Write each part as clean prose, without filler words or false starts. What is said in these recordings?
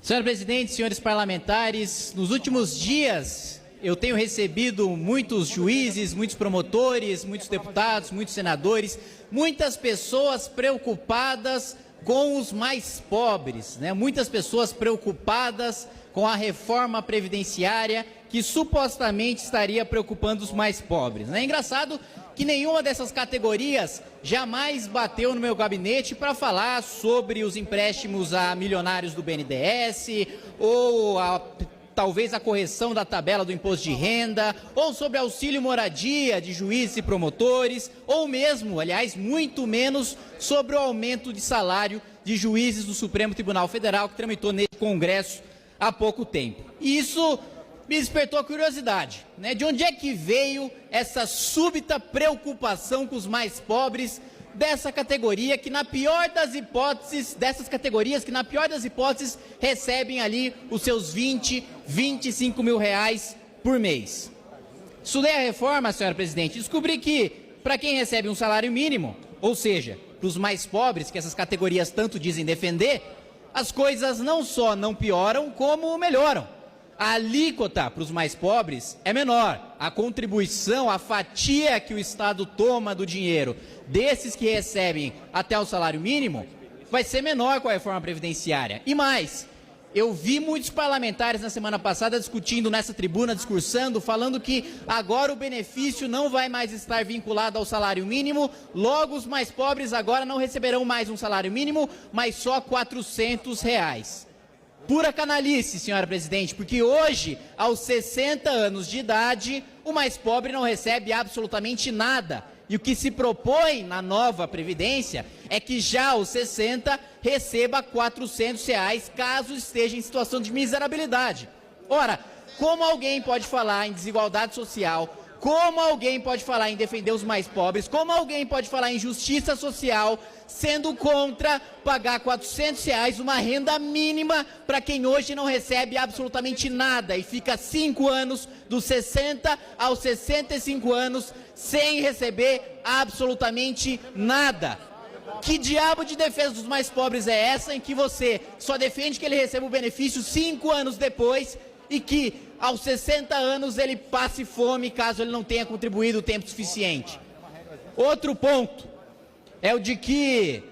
Senhor presidente, senhores parlamentares, nos últimos dias eu tenho recebido muitos juízes, muitos promotores, muitos deputados, muitos senadores, muitas pessoas preocupadas com os mais pobres, né? Muitas pessoas preocupadas com a reforma previdenciária que supostamente estaria preocupando os mais pobres. É engraçado que nenhuma dessas categorias jamais bateu no meu gabinete para falar sobre os empréstimos a milionários do BNDES ou talvez a correção da tabela do imposto de renda, ou sobre auxílio moradia de juízes e promotores, ou mesmo, aliás, muito menos, sobre o aumento de salário de juízes do Supremo Tribunal Federal que tramitou nesse Congresso há pouco tempo. E isso me despertou a curiosidade, né? De onde é que veio essa súbita preocupação com os mais pobres dessa categoria que, na pior das hipóteses, recebem ali os seus 20, 25 mil reais por mês. Estudei a reforma, senhora presidente, e descobri que, para quem recebe um salário mínimo, ou seja, para os mais pobres, que essas categorias tanto dizem defender, as coisas não só não pioram, como melhoram. A alíquota para os mais pobres é menor, a contribuição, a fatia que o Estado toma do dinheiro desses que recebem até o salário mínimo vai ser menor com a reforma previdenciária. E mais, eu vi muitos parlamentares na semana passada discutindo nessa tribuna, discursando, falando que agora o benefício não vai mais estar vinculado ao salário mínimo, logo os mais pobres agora não receberão mais um salário mínimo, mas só R$400. Pura canalice, senhora presidente, porque hoje, aos 60 anos de idade, o mais pobre não recebe absolutamente nada. E o que se propõe na nova Previdência é que já aos 60 receba R$400 caso esteja em situação de miserabilidade. Ora, como alguém pode falar em desigualdade social, como alguém pode falar em defender os mais pobres, como alguém pode falar em justiça social, sendo contra pagar R$400 uma renda mínima para quem hoje não recebe absolutamente nada e fica 5 anos, dos 60 aos 65 anos, sem receber absolutamente nada? Que diabo de defesa dos mais pobres é essa em que você só defende que ele receba o benefício 5 anos depois e que aos 60 anos ele passe fome caso ele não tenha contribuído o tempo suficiente? Outro ponto é o de que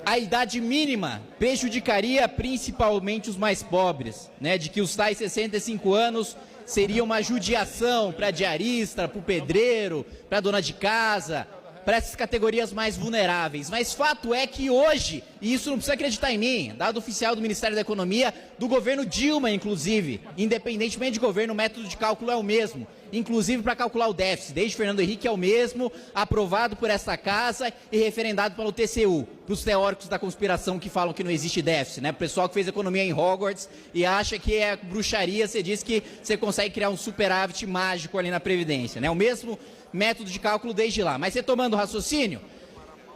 a idade mínima prejudicaria principalmente os mais pobres, né? De que os tais 65 anos seria uma judiação para diarista, para o pedreiro, para a dona de casa, para essas categorias mais vulneráveis. Mas fato é que hoje, e isso não precisa acreditar em mim, dado oficial do Ministério da Economia, do governo Dilma, inclusive, independentemente de governo, o método de cálculo é o mesmo, inclusive para calcular o déficit, desde Fernando Henrique é o mesmo, aprovado por essa casa e referendado pelo TCU, para os teóricos da conspiração que falam que não existe déficit, né? O pessoal que fez economia em Hogwarts e acha que é bruxaria, você diz que você consegue criar um superávit mágico ali na Previdência, né? O mesmo método de cálculo desde lá. Mas retomando o raciocínio,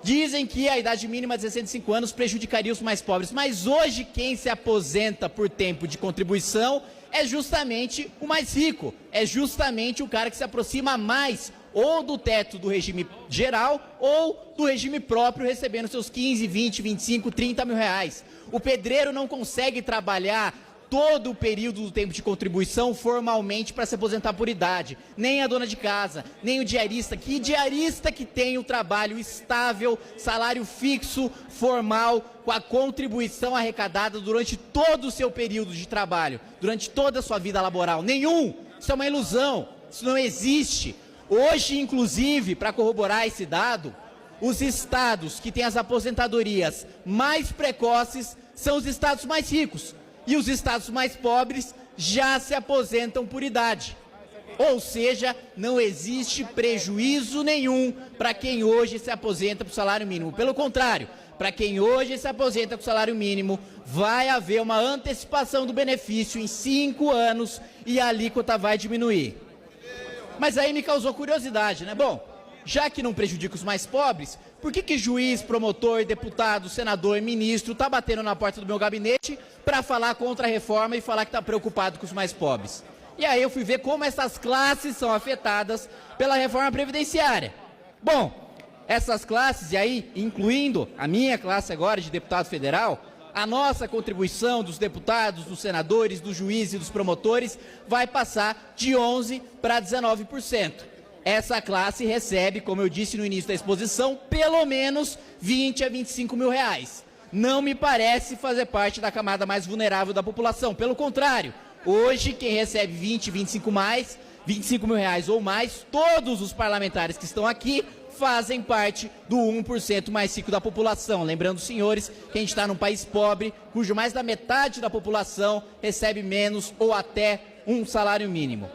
dizem que a idade mínima de 65 anos prejudicaria os mais pobres, mas hoje quem se aposenta por tempo de contribuição é justamente o mais rico, é justamente o cara que se aproxima mais ou do teto do regime geral ou do regime próprio, recebendo seus 15, 20, 25, 30 mil reais. O pedreiro não consegue trabalhar todo o período do tempo de contribuição formalmente para se aposentar por idade, nem a dona de casa, nem o diarista. Que diarista que tem o trabalho estável, salário fixo, formal, com a contribuição arrecadada durante todo o seu período de trabalho, durante toda a sua vida laboral? Nenhum! Isso é uma ilusão, isso não existe. Hoje, inclusive, para corroborar esse dado, os estados que têm as aposentadorias mais precoces são os estados mais ricos. E os estados mais pobres já se aposentam por idade. Ou seja, não existe prejuízo nenhum para quem hoje se aposenta por salário mínimo. Pelo contrário, para quem hoje se aposenta com salário mínimo, vai haver uma antecipação do benefício em 5 anos e a alíquota vai diminuir. Mas aí me causou curiosidade, né? Bom, já que não prejudica os mais pobres, por que juiz, promotor, deputado, senador, ministro está batendo na porta do meu gabinete para falar contra a reforma e falar que está preocupado com os mais pobres? E aí eu fui ver como essas classes são afetadas pela reforma previdenciária. Bom, essas classes, e aí incluindo a minha classe agora de deputado federal, a nossa contribuição dos deputados, dos senadores, dos juízes e dos promotores vai passar de 11% para 19%. Essa classe recebe, como eu disse no início da exposição, pelo menos 20 a 25 mil reais. Não me parece fazer parte da camada mais vulnerável da população. Pelo contrário, hoje quem recebe 20, 25 mil reais ou mais, todos os parlamentares que estão aqui fazem parte do 1% mais rico da população. Lembrando, senhores, que a gente está num país pobre, cujo mais da metade da população recebe menos ou até um salário mínimo.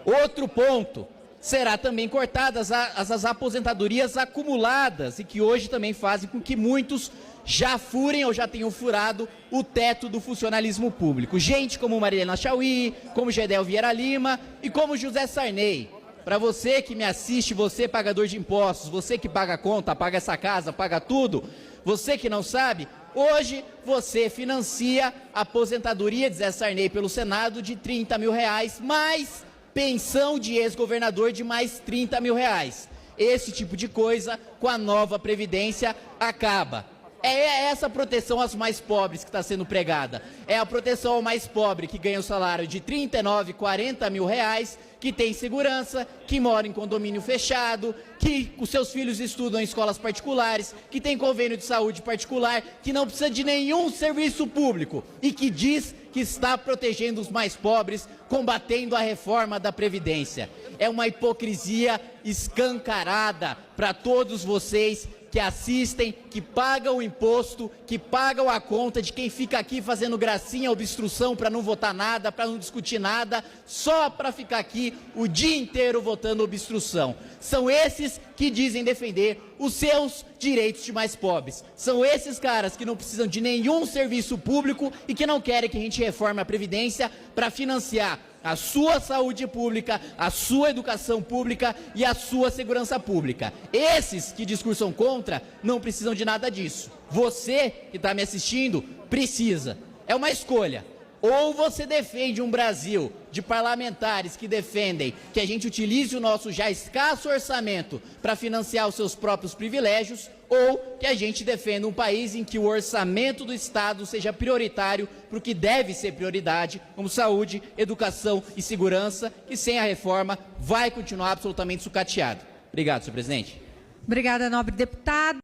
Outro ponto, será também cortadas as aposentadorias acumuladas e que hoje também fazem com que muitos já furem ou já tenham furado o teto do funcionalismo público. Gente como Marilena Chauí, como Gedel Vieira Lima e como José Sarney. Para você que me assiste, você pagador de impostos, você que paga a conta, paga essa casa, paga tudo, você que não sabe, hoje você financia a aposentadoria de Zé Sarney pelo Senado de 30 mil reais, mais pensão de ex-governador de mais 30 mil reais. Esse tipo de coisa, com a nova Previdência, acaba. É essa proteção aos mais pobres que está sendo pregada. É a proteção ao mais pobre que ganha o salário de 39, 40 mil reais, que tem segurança, que mora em condomínio fechado, que os seus filhos estudam em escolas particulares, que tem convênio de saúde particular, que não precisa de nenhum serviço público e que diz que está protegendo os mais pobres, combatendo a reforma da Previdência. É uma hipocrisia escancarada para todos vocês que assistem, que pagam o imposto, que pagam a conta de quem fica aqui fazendo gracinha, obstrução para não votar nada, para não discutir nada, só para ficar aqui o dia inteiro votando obstrução. São esses que dizem defender os seus direitos de mais pobres. São esses caras que não precisam de nenhum serviço público e que não querem que a gente reforme a Previdência para financiar a sua saúde pública, a sua educação pública e a sua segurança pública. Esses que discursam contra não precisam de nada disso. Você que está me assistindo precisa. É uma escolha. Ou você defende um Brasil de parlamentares que defendem que a gente utilize o nosso já escasso orçamento para financiar os seus próprios privilégios, ou que a gente defenda um país em que o orçamento do Estado seja prioritário para o que deve ser prioridade, como saúde, educação e segurança, que sem a reforma vai continuar absolutamente sucateado. Obrigado, senhor presidente. Obrigada, nobre deputado.